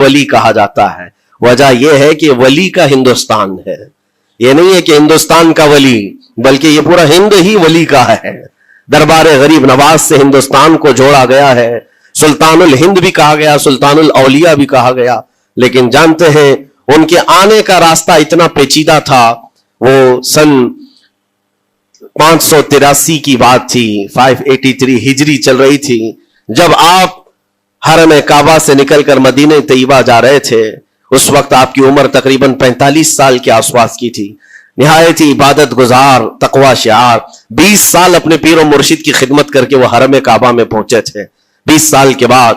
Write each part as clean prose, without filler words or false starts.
ولی کہا جاتا ہے؟ وجہ یہ ہے کہ ولی کا ہندوستان ہے، یہ نہیں ہے کہ ہندوستان کا ولی، بلکہ یہ پورا ہند ہی ولی کا ہے۔ دربار غریب نواز سے ہندوستان کو جوڑا گیا ہے، سلطان الہند بھی کہا گیا، سلطان الاولیاء بھی کہا گیا، لیکن جانتے ہیں ان کے آنے کا راستہ اتنا پیچیدہ تھا۔ وہ سن 583 کی بات تھی، 583 ہجری چل رہی تھی، جب آپ حرم کعبہ سے نکل کر مدینہ طیبہ جا رہے تھے۔ اس وقت آپ کی عمر تقریباً 45 سال کے آس پاس کی تھی، نہایت ہی عبادت گزار، تقوی شعار، 20 سال اپنے پیر و مرشد کی خدمت کر کے وہ حرم کعبہ میں پہنچے تھے۔ 20 سال کے بعد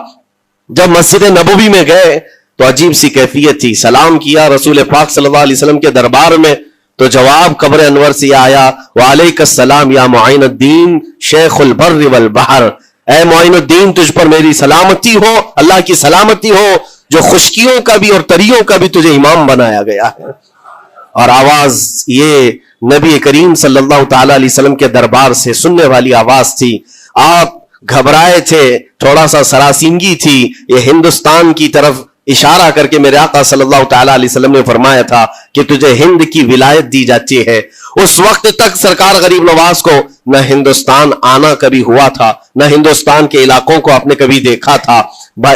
جب مسجد نبوی میں گئے تو عجیب سی کیفیت تھی، سلام کیا رسول پاک صلی اللہ علیہ وسلم کے دربار میں تو جواب قبر انور سے آیا، وعلیک السلام یا معین الدین شیخ البر والبحر، اے معین الدین تجھ پر میری سلامتی ہو، اللہ کی سلامتی ہو جو خشکیوں کا بھی اور تریوں کا بھی تجھے امام بنایا گیا ہے۔ اور آواز یہ نبی کریم صلی اللہ تعالی علیہ وسلم کے دربار سے سننے والی آواز تھی۔ آپ گھبرائے تھے، تھوڑا سا سراسیمگی تھی، یہ ہندوستان کی طرف اشارہ کر کے میرے آقا صلی اللہ تعالی علیہ وسلم نے فرمایا تھا کہ تجھے ہند کی ولایت دی جاتی ہے۔ اس وقت تک سرکار غریب نواز کو نہ ہندوستان آنا کبھی ہوا تھا، نہ ہندوستان کے علاقوں کو آپ نے کبھی دیکھا تھا،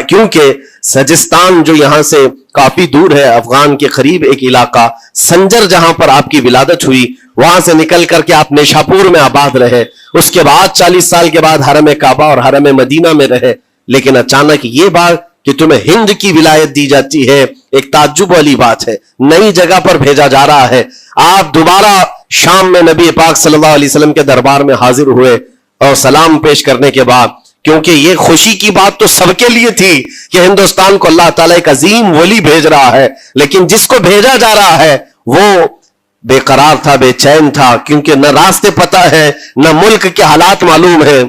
کیونکہ سجستان جو یہاں سے کافی دور ہے، افغان کے قریب ایک علاقہ سنجر، جہاں پر آپ کی ولادت ہوئی، وہاں سے نکل کر کے آپ نیشاپور میں آباد رہے، اس کے بعد 40 سال کے بعد حرم کعبہ اور حرم مدینہ میں رہے، لیکن اچانک یہ بات کہ تمہیں ہند کی ولایت دی جاتی ہے ایک تعجب والی بات ہے، نئی جگہ پر بھیجا جا رہا ہے۔ آپ دوبارہ شام میں نبی پاک صلی اللہ علیہ وسلم کے دربار میں حاضر ہوئے اور سلام پیش کرنے کے بعد، کیونکہ یہ خوشی کی بات تو سب کے لیے تھی کہ ہندوستان کو اللہ تعالیٰ ایک عظیم ولی بھیج رہا ہے، لیکن جس کو بھیجا جا رہا ہے وہ بے قرار تھا، بے چین تھا، کیونکہ نہ راستے پتہ ہے، نہ ملک کے حالات معلوم ہیں۔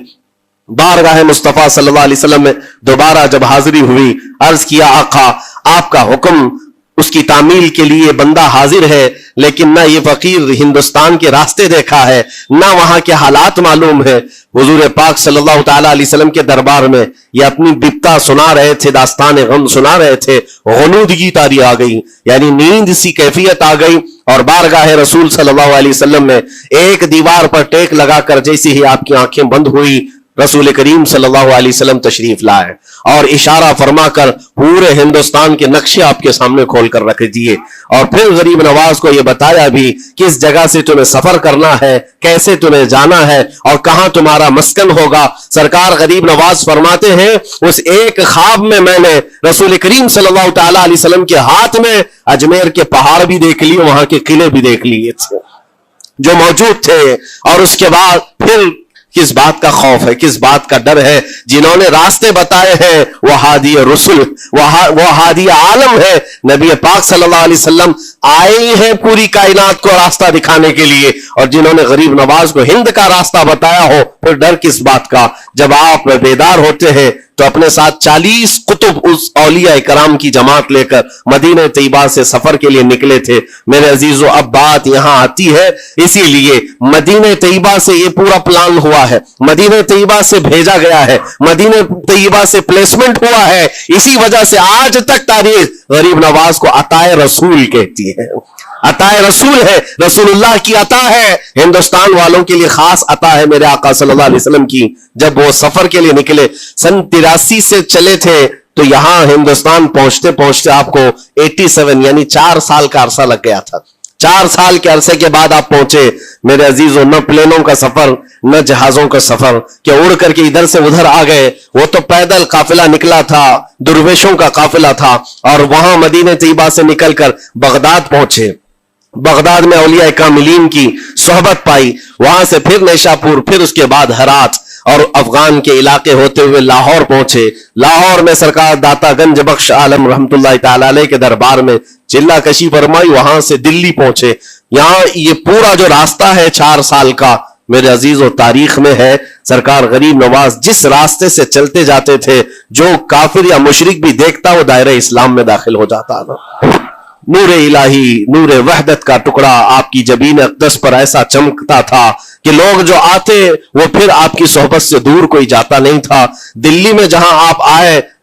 بارگاہ مصطفیٰ صلی اللہ علیہ وسلم میں دوبارہ جب حاضری ہوئی، عرض کیا آقا آپ کا حکم، اس کی تعمیل کے لیے بندہ حاضر ہے، لیکن نہ یہ فقیر ہندوستان کے راستے دیکھا ہے، نہ وہاں کے حالات معلوم ہے۔ حضور پاک صلی اللہ تعالی علیہ وسلم کے دربار میں یہ اپنی بپتا سنا رہے تھے، داستان غم سنا رہے تھے، غنودگی طاری آ گئی، یعنی نیند سی کیفیت آ گئی، اور بارگاہ رسول صلی اللہ علیہ وسلم میں ایک دیوار پر ٹیک لگا کر جیسے ہی آپ کی آنکھیں بند ہوئی، رسول کریم صلی اللہ علیہ وسلم تشریف لائے اور اشارہ فرما کر پورے ہندوستان کے نقشے آپ کے سامنے کھول کر رکھ دیے، اور پھر غریب نواز کو یہ بتایا بھی کس جگہ سے تمہیں سفر کرنا ہے، کیسے تمہیں جانا ہے اور کہاں تمہارا مسکن ہوگا۔ سرکار غریب نواز فرماتے ہیں اس ایک خواب میں میں نے رسول کریم صلی اللہ تعالی علیہ وسلم کے ہاتھ میں اجمیر کے پہاڑ بھی دیکھ لیے، وہاں کے قلعے بھی دیکھ لیے تھے جو موجود تھے، اور اس کے بعد پھر کس بات کا خوف ہے، کس بات کا ڈر ہے؟ جنہوں نے راستے بتائے ہیں وہ ہادی رسول، وہ ہادی عالم ہے، نبی پاک صلی اللہ علیہ وسلم آئے ہیں پوری کائنات کو راستہ دکھانے کے لیے، اور جنہوں نے غریب نواز کو ہند کا راستہ بتایا ہو، پھر ڈر کس بات کا؟ جب آپ بیدار ہوتے ہیں تو اپنے ساتھ 40 قطب اس اولیاء کرام کی جماعت لے کر مدینہ طیبہ سے سفر کے لیے نکلے تھے۔ میرے عزیزو اب بات یہاں آتی ہے، اسی لیے مدینہ طیبہ سے یہ پورا پلان ہوا ہے، مدینہ طیبہ سے بھیجا گیا ہے، مدینہ طیبہ سے پلیسمنٹ ہوا ہے، اسی وجہ سے آج تک تاریخ غریب نواز کو عطائے رسول کہتی ہے۔ عطائے رسول ہے، رسول اللہ کی عطا ہے، ہندوستان والوں کے لیے خاص عطا ہے میرے آقا صلی اللہ علیہ وسلم کی۔ جب وہ سفر کے لیے نکلے، سن 83 سے چلے تھے، تو یہاں ہندوستان پہنچتے پہنچتے آپ کو 87 یعنی 4 سال کا عرصہ لگ گیا تھا۔ 4 سال کے عرصے کے بعد آپ پہنچے میرے عزیزوں، نہ پلینوں کا سفر، نہ جہازوں کا سفر کہ اڑ کر کے ادھر سے ادھر آ گئے، وہ تو پیدل قافلہ نکلا تھا، درویشوں کا قافلہ تھا، اور وہاں مدینہ طیبہ سے نکل کر بغداد پہنچے۔ بغداد میں اولیاء کاملین کی صحبت پائی، وہاں سے پھر نیشاپور، پھر اس کے بعد ہرات، اور افغان کے علاقے ہوتے ہوئے لاہور پہنچے۔ لاہور میں سرکار داتا گنج بخش عالم رحمت اللہ تعالی علیہ کے دربار میں چلہ کشی فرمائی، وہاں سے دلی پہنچے۔ یہاں یہ پورا جو راستہ ہے 4 سال کا میرے عزیز و تاریخ میں ہے، سرکار غریب نواز جس راستے سے چلتے جاتے تھے، جو کافر یا مشرک بھی دیکھتا وہ دائرہ اسلام میں داخل ہو جاتا تھا۔ نور الہی، نور وحدت کا ٹکڑا آپ کی جبین اقدس پر ایسا چمکتا تھا کہ لوگ جو آتے وہ پھر آپ کی صحبت سے دور کوئی جاتا نہیں تھا۔ دلی میں جہاں آپ آئے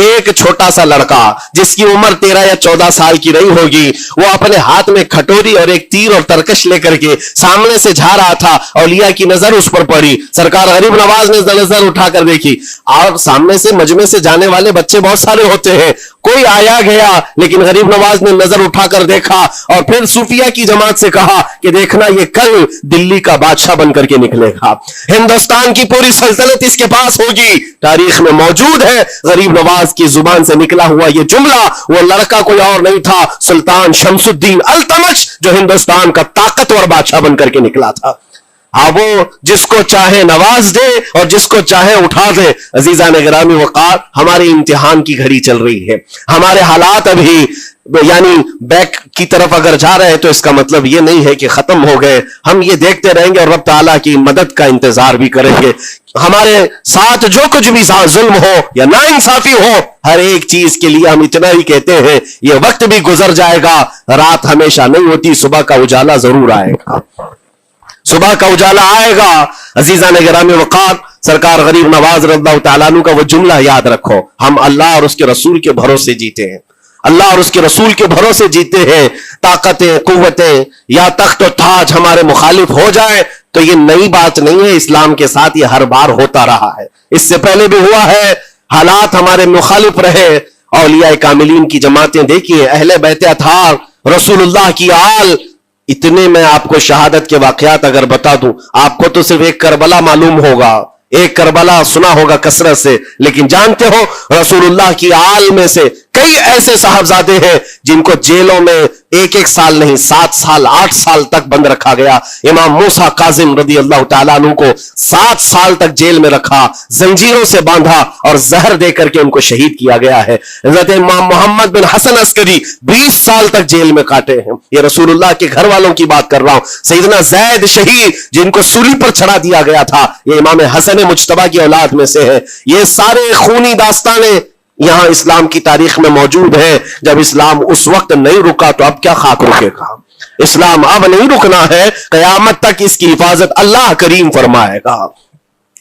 ایک چھوٹا سا لڑکا جس کی عمر 13 یا 14 سال کی نہیں ہوگی, وہ اپنے ہاتھ میں کھٹوری اور ایک تیر اور ترکش لے کر کے سامنے سے جا رہا تھا. اولیاء کی نظر اس پر پڑی, سرکار غریب نواز نے نظر اٹھا کر دیکھی. اور سامنے سے مجمع سے جانے والے بچے بہت سارے ہوتے ہیں, کوئی آیا گیا, لیکن غریب نواز نے نظر اٹھا کر دیکھا اور پھر صوفیہ کی جماعت سے کہا کہ دیکھنا یہ کل دلی کا بادشاہ بن کر کے نکلے گا, ہندوستان کی پوری سلطنت اس کے پاس ہوگی. تاریخ میں موجود ہے غریب نواز کی زبان سے نکلا ہوا یہ جملہ. وہ لڑکا کوئی اور نہیں تھا, سلطان شمس الدین التمش, جو ہندوستان کا طاقتور بادشاہ بن کر کے نکلا تھا. ہاں, وہ جس کو چاہے نواز دے اور جس کو چاہے اٹھا دے. عزیزان گرامی وقار, ہمارے امتحان کی گھڑی چل رہی ہے. ہمارے حالات ابھی یعنی بیک کی طرف اگر جا رہے ہیں تو اس کا مطلب یہ نہیں ہے کہ ختم ہو گئے. ہم یہ دیکھتے رہیں گے اور رب تعالیٰ کی مدد کا انتظار بھی کریں گے. ہمارے ساتھ جو کچھ بھی ظلم ہو یا ناانصافی ہو, ہر ایک چیز کے لیے ہم اتنا ہی کہتے ہیں یہ وقت بھی گزر جائے گا, رات ہمیشہ نہیں ہوتی, صبح کا اجالا ضرور آئے گا, صبح کا اجالا آئے گا. عزیزان گرامی وقار, سرکار غریب نواز رضی اللہ تعالیٰ عنہ کا وہ جملہ یاد رکھو, ہم اللہ اور اس کے رسول کے بھروسے جیتے ہیں, اللہ اور اس کے رسول کے بھروسے جیتے ہیں. طاقتیں, قوتیں یا تخت و تاج ہمارے مخالف ہو جائے تو یہ نئی بات نہیں ہے, اسلام کے ساتھ یہ ہر بار ہوتا رہا ہے, اس سے پہلے بھی ہوا ہے. حالات ہمارے مخالف رہے. اولیاء کاملین کی جماعتیں دیکھیے, اہل بیت اطہار, رسول اللہ کی آل, اتنے میں آپ کو شہادت کے واقعات اگر بتا دوں, آپ کو تو صرف ایک کربلا معلوم ہوگا, ایک کربلا سنا ہوگا کثرت سے, لیکن جانتے ہو رسول اللہ کی آل میں سے کئی ایسے صاحبزادے ہیں جن کو جیلوں میں 1 سال نہیں 7 سال 8 سال تک بند رکھا گیا. امام موسیٰ کاظم رضی اللہ تعالیٰ عنہ کو 7 سال تک جیل میں رکھا, زنجیروں سے باندھا اور زہر دے کر کے ان کو شہید کیا گیا ہے. حضرت امام محمد بن حسن عسکری 20 سال تک جیل میں کاٹے ہیں. یہ رسول اللہ کے گھر والوں کی بات کر رہا ہوں. سیدنا زید شہید جن کو سولی پر چڑھا دیا گیا تھا, یہ امام حسن مجتبیٰ کی اولاد میں سے ہے. یہ سارے خونی داستانیں یہاں اسلام کی تاریخ میں موجود ہے. جب اسلام اس وقت نہیں رکا تو اب کیا خاک رکے گا؟ اسلام اب نہیں رکنا ہے, قیامت تک اس کی حفاظت اللہ کریم فرمائے گا,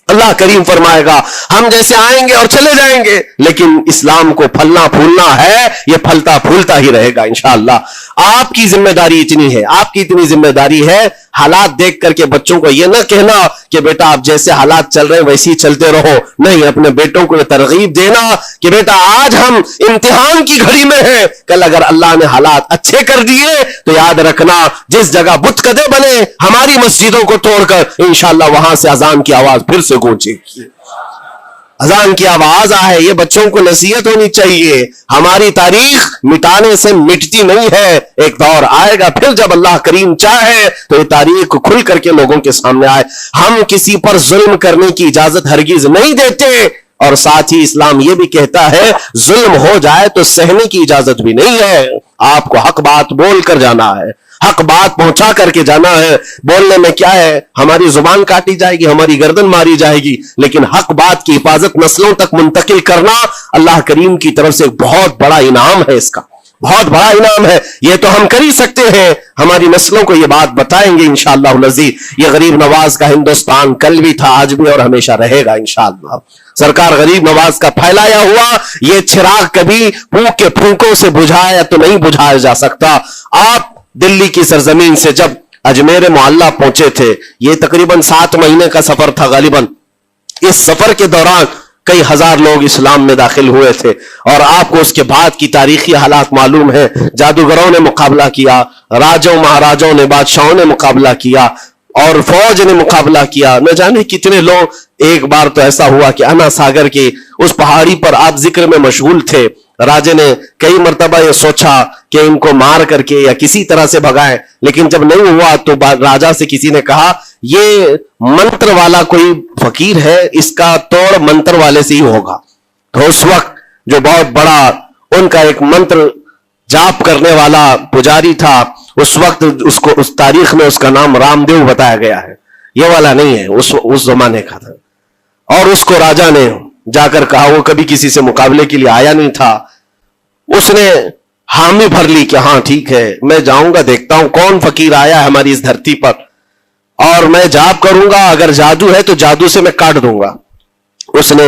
اللہ کریم فرمائے گا. ہم جیسے آئیں گے اور چلے جائیں گے, لیکن اسلام کو پھلنا پھولنا ہے, یہ پھلتا پھولتا ہی رہے گا انشاءاللہ. آپ کی ذمہ داری اتنی ہے, آپ کی اتنی ذمہ داری ہے, حالات دیکھ کر کے بچوں کو یہ نہ کہنا کہ بیٹا آپ جیسے حالات چل رہے ہیں ویسے ہی چلتے رہو. نہیں, اپنے بیٹوں کو یہ ترغیب دینا کہ بیٹا آج ہم امتحان کی گھڑی میں ہیں, کل اگر اللہ نے حالات اچھے کر دیے تو یاد رکھنا جس جگہ بت کدے بنے ہماری مسجدوں کو توڑ کر انشاءاللہ وہاں سے اذان کی آواز پھر سے گونجے گی, اذان کی آواز آئے. یہ بچوں کو نصیحت ہونی چاہیے. ہماری تاریخ مٹانے سے مٹتی نہیں ہے, ایک دور آئے گا پھر جب اللہ کریم چاہے تو یہ تاریخ کھل کر کے لوگوں کے سامنے آئے. ہم کسی پر ظلم کرنے کی اجازت ہرگز نہیں دیتے, اور ساتھ ہی اسلام یہ بھی کہتا ہے ظلم ہو جائے تو سہنے کی اجازت بھی نہیں ہے. آپ کو حق بات بول کر جانا ہے, حق بات پہنچا کر کے جانا ہے. بولنے میں کیا ہے, ہماری زبان کاٹی جائے گی, ہماری گردن ماری جائے گی, لیکن حق بات کی حفاظت نسلوں تک منتقل کرنا اللہ کریم کی طرف سے ایک بہت بڑا انعام ہے, اس کا بہت بڑا انعام ہے. یہ تو ہم کر ہی سکتے ہیں, ہماری نسلوں کو یہ بات بتائیں گے انشاءاللہ العزیز. یہ غریب نواز کا ہندوستان کل بھی تھا, آج بھی اور ہمیشہ رہے گا انشاءاللہ. سرکار غریب نواز کا پھیلایا ہوا یہ چراغ کبھی پھونک کے پھونکوں سے بجھایا تو نہیں بجھایا جا سکتا. آپ دلی کی سرزمین سے جب اجمیر معلیٰ پہنچے تھے, یہ تقریباً 7 مہینے کا سفر تھا غالباً. اس سفر کے دوران کئی ہزار لوگ اسلام میں داخل ہوئے تھے, اور آپ کو اس کے بعد کی تاریخی حالات معلوم ہے. جادوگروں نے مقابلہ کیا, راجوں مہاراجوں نے, بادشاہوں نے مقابلہ کیا, اور فوج نے مقابلہ کیا, نہ جانے کتنے لوگ. ایک بار تو ایسا ہوا کہ انا ساگر کی اس پہاڑی پر آپ ذکر میں مشغول تھے, راجے نے کئی مرتبہ یہ سوچا کہ ان کو مار کر کے یا کسی طرح سے بھگائیں, لیکن جب نہیں ہوا تو راجا سے کسی نے کہا یہ منتر والا کوئی فقیر ہے, اس کا توڑ منتر والے سے ہی ہوگا. تو اس وقت جو بہت بڑا ان کا ایک منتر جاپ کرنے والا پجاری تھا, اس وقت اس کو اس تاریخ میں اس کا نام رام دیو بتایا گیا ہے, یہ والا نہیں ہے, اس زمانے کا تھا. اور اس کو راجا نے جا کر کہا, وہ کبھی کسی سے مقابلے کے لیے آیا نہیں تھا, اس نے حامی بھر لی کہ ہاں ٹھیک ہے میں جاؤں گا, دیکھتا ہوں کون فقیر آیا ہے ہماری اس دھرتی پر, اور میں جاپ کروں گا, اگر جادو ہے تو جادو سے میں کاٹ دوں گا. اس نے